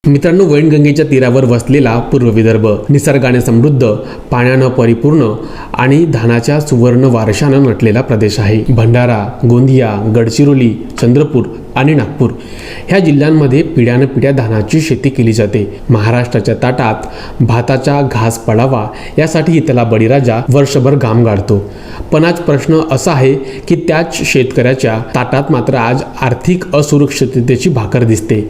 मित्रांनो, वैनगंगेच्या तीरावर वसलेला पूर्व विदर्भ निसर्गाने समृद्ध, पाण्यानं परिपूर्ण आणि धानाच्या सुवर्ण वारशानं नटलेला प्रदेश आहे. भंडारा, गोंदिया, गडचिरोली, चंद्रपूर आणि नागपूर ह्या जिल्ह्यांमध्ये पिढ्यानपिढ्या धानाची शेती केली जाते. महाराष्ट्राच्या ताटात भाताचा घास पडावा यासाठी इथला बळीराजा वर्षभर घाम गाळतो. पण आज प्रश्न असा आहे की त्याच शेतकऱ्याच्या ताटात मात्र आज आर्थिक असुरक्षिततेची भाकर दिसते.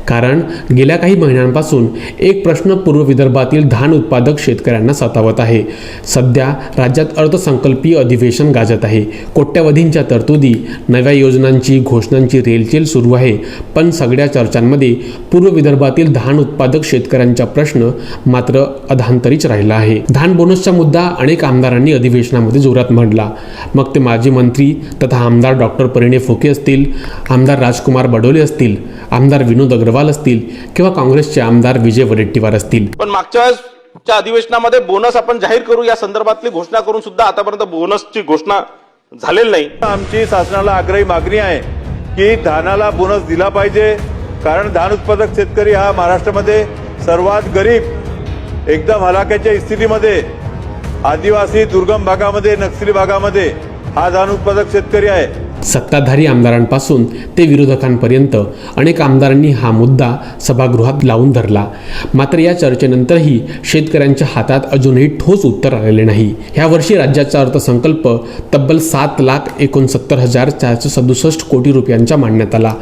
कारण गेल्या काही महिन्यांपासून एक प्रश्न पूर्व विदर्भातील धान उत्पादक शेतकऱ्यांना सतावत आहे. सध्या राज्यात अर्थसंकल्पीय अधिवेशन गाजत आहे. कोट्यवधींच्या तरतुदी, नव्या योजनांची घोषणांची रेलचेल सुरू आहे. पण सगळ्या चर्चांमध्ये पूर्व विदर्भातील धान उत्पादक शेतकऱ्यांचा प्रश्न मात्र अधांतरीच राहिला आहे. धान बोनसचा मुद्दा अनेक आमदारांनी अधिवेशनामध्ये जोरात मांडला. मग ते माजी मंत्री तथा आमदार डॉक्टर परिणय फुके असतील, आमदार राजकुमार बडोले असतील, आमदार विनोद अग्रवाल असतील किंवा काँग्रेसचे आमदार विजय वडेट्टीवार असतील. पण मागच्या वेळेसच्या अधिवेशनामध्ये बोनस आपण जाहीर करू या संदर्भातली घोषणा करून सुद्धा आतापर्यंत बोनसची घोषणा झालेली नाही. आमची शासनाला आग्रही मागणी आहे की धानाला बोनस दिला पाहिजे. कारण धान उत्पादक शेतकरी हा महाराष्ट्रामध्ये सर्वात गरीब, एकदम हलाख्याच्या स्थितीमध्ये, आदिवासी दुर्गम भागामध्ये, नक्षली भागामध्ये हा धान उत्पादक शेतकरी आहे. सत्ताधारी आमदारांपासून ते विरोधकांपर्यंत अनेक आमदारांनी हा मुद्दा सभागृहात लावून धरला. मात्र या चर्चेनंतरही शेतकऱ्यांच्या हातात अजूनही ठोस उत्तर आलेले नाही. ह्या वर्षी राज्याचा अर्थसंकल्प तब्बल 7,69,467 कोटी रुपयांचा मांडण्यात आला.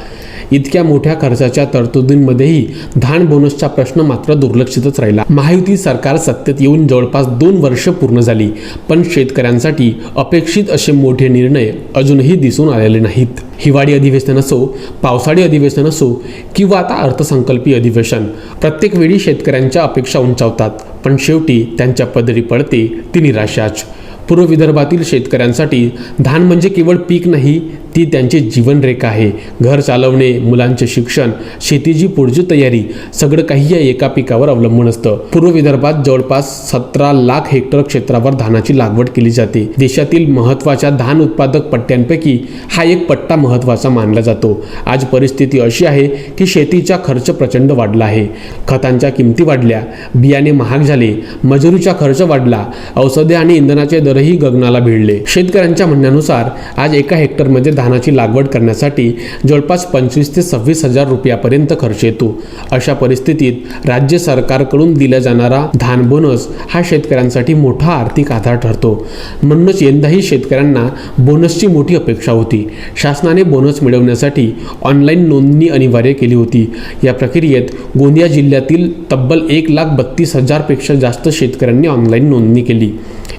इतक्या मोठ्या खर्चाच्या तरतुदींमध्येही धान बोनसचा प्रश्न मात्र दुर्लक्षितच राहिला. महायुती सरकार सत्तेत येऊन जवळपास 2 वर्ष पूर्ण झाली, पण शेतकऱ्यांसाठी अपेक्षित असे मोठे निर्णय अजूनही दिसून आलेले नाहीत. हिवाळी अधिवेशन असो, पावसाळी अधिवेशन असो किंवा आता अर्थसंकल्पीय अधिवेशन, प्रत्येक वेळी शेतकऱ्यांच्या अपेक्षा उंचावतात, पण शेवटी त्यांच्या पदरी पडते ती निराशाच. पूर्व विदर्भातील शेतकऱ्यांसाठी धान म्हणजे केवळ पीक नाही, ती त्यांची जीवनरेखा आहे. घर चालवणे, मुलांचे शिक्षण, शेतीची पुढची तयारी, सगळं काही या एका पिकावर अवलंबून असतं. पूर्व विदर्भात जवळपास 17 लाख हेक्टर क्षेत्रावर धानाची लागवड केली जाते. देशातील महत्त्वाच्या धान उत्पादक पट्ट्यांपैकी हा एक पट्टा महत्त्वाचा मानला जातो. आज परिस्थिती अशी आहे की शेतीचा खर्च प्रचंड वाढला आहे. खतांच्या किमती वाढल्या, बियाणे महाग झाले, मजुरीचा खर्च वाढला, औषधे आणि इंधनाचे दरही गगनाला भिडले. शेतकऱ्यांच्या म्हणण्यानुसार आज एका हेक्टरमध्ये धानाची लागवड करण्यासाठी जवळपास 25,000 ते 26,000 रुपयापर्यंत खर्च येतो. अशा परिस्थितीत राज्य सरकारकडून दिला जाणारा धान बोनस हा शेतकऱ्यांसाठी मोठा आर्थिक आधार ठरतो. म्हणूनच यंदाही शेतकऱ्यांना बोनसची मोठी अपेक्षा होती. शासनाने बोनस मिळवण्यासाठी ऑनलाईन नोंदणी अनिवार्य केली होती. या प्रक्रियेत गोंदिया जिल्ह्यातील तब्बल 1,32,000 पेक्षा जास्त शेतकऱ्यांनी ऑनलाईन नोंदणी केली.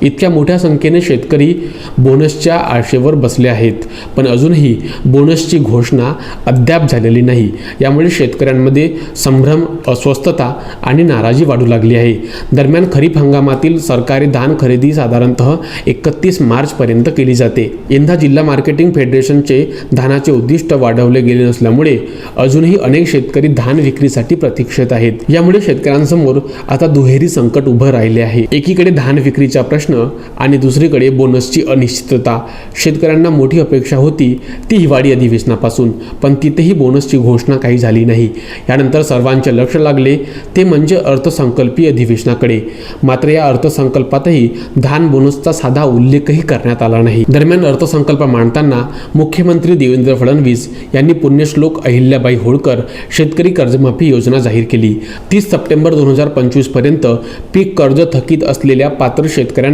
इतक्या मोठ्या संख्येने शेतकरी बोनसच्या आशेवर बसले आहेत, पण अजूनही बोनसची घोषणा अद्याप झालेली नाही. यामुळे शेतकऱ्यांमध्ये संभ्रम, अस्वस्थता आणि नाराजी वाढू लागली आहे. दरम्यान खरीप हंगामातील सरकारी धान खरेदी साधारणतः 31 मार्चपर्यंत केली जाते. यंदा जिल्हा मार्केटिंग फेडरेशनचे धानाचे उद्दिष्ट वाढवले गेले नसल्यामुळे अजूनही अनेक शेतकरी धान विक्रीसाठी प्रतीक्षेत आहेत. यामुळे शेतकऱ्यांसमोर आता दुहेरी संकट उभं राहिले आहे. एकीकडे धान विक्रीचा प्रश्न आणि दुसरीकडे बोनसची अनिश्चितता. शेतकऱ्यांना मोठी अपेक्षा होती ती हिवाळी अधिवेशनापासून, पण तिथेही बोनसची घोषणा काही झाली नाही. यानंतर सर्वांचे लक्ष लागले ते म्हणजे अर्थसंकल्पीय अधिवेशनाकडे. मात्र या अर्थसंकल्पातही धान बोनसचा साधा उल्लेखही करण्यात आला नाही. दरम्यान अर्थसंकल्प मांडताना मुख्यमंत्री देवेंद्र फडणवीस यांनी पुण्यश्लोक अहिल्याबाई होळकर शेतकरी कर्जमाफी योजना जाहीर केली. 30 सप्टेंबर 2025 पर्यंत पीक कर्ज थकीत असलेल्या पात्र शेतकऱ्यांना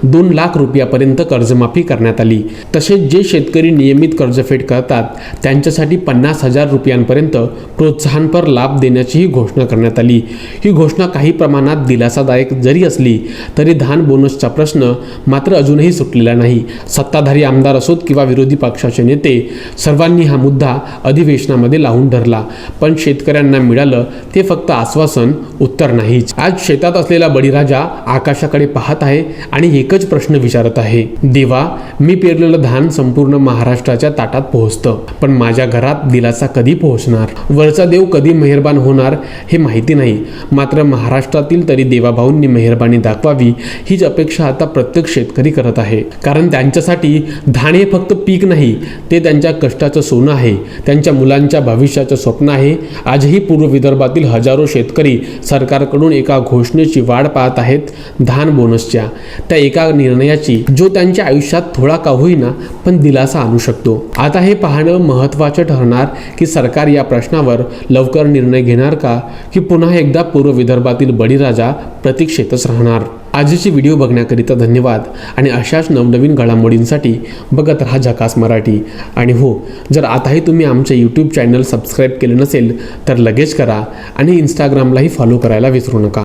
2 लाख रुपयापर्यंत कर्जमाफी करण्यात आली. तसेच जे शेतकरी नियमित कर्जफेड करतात त्यांच्यासाठी 50,000 रुपयांपर्यंत प्रोत्साहनपर लाभ देण्याचीही घोषणा करण्यात आली. ही घोषणा काही प्रमाणात दिलासादायक जरी असली तरी धान बोनसचा प्रश्न मात्र अजूनही सुटलेला नाही. सत्ताधारी आमदार असोत किंवा विरोधी पक्षाचे नेते, सर्वांनी हा मुद्दा अधिवेशनामध्ये लावून धरला, पण शेतकऱ्यांना मिळालं ते फक्त आश्वासन, उत्तर नाहीच. आज शेतात असलेला बळीराजा आकाशाकडे पाहत आहे आणि एकच प्रश्न विचारत आहे, देवा, मी पेरलेलं धान संपूर्ण महाराष्ट्राच्या ताटात पोहोचतं, पण माझ्या घरात दिलासा कधी पोहोचणार? वरचा देव कधी मेहरबान होणार हे माहिती नाही, मात्र महाराष्ट्रातील तरी देवाभाऊंनी मेहरबानी दाखवावी हीच अपेक्षा आता प्रत्येक शेतकरी करत आहे. कारण त्यांच्यासाठी धान हे फक्त पीक नाही, ते त्यांच्या कष्टाचं सोनं आहे, त्यांच्या मुलांच्या भविष्याचं स्वप्न आहे. आजही पूर्व विदर्भातील हजारो शेतकरी सरकारकडून एका घोषणेची वाट पाहत आहेत, धान बोनसच्या. त्या एका निर्णयाची जो त्यांच्या आयुष्यात थोडा का होईना पण दिलासा आणू शकतो. आता हे पाहणं महत्त्वाचं ठरणार की सरकार या प्रश्नावर लवकर निर्णय घेणार का, की पुन्हा एकदा पूर्व विदर्भातील बळीराजा प्रतीक्षेतच राहणार. आजची व्हिडिओ बघण्याकरिता धन्यवाद आणि अशाच नवनवीन घडामोडींसाठी बघत राहा झकास मराठी. आणि हो, जर आताही तुम्ही आमचे यूट्यूब चॅनल सबस्क्राईब केले नसेल तर लगेच करा आणि इंस्टाग्रामलाही फॉलो करायला विसरू नका.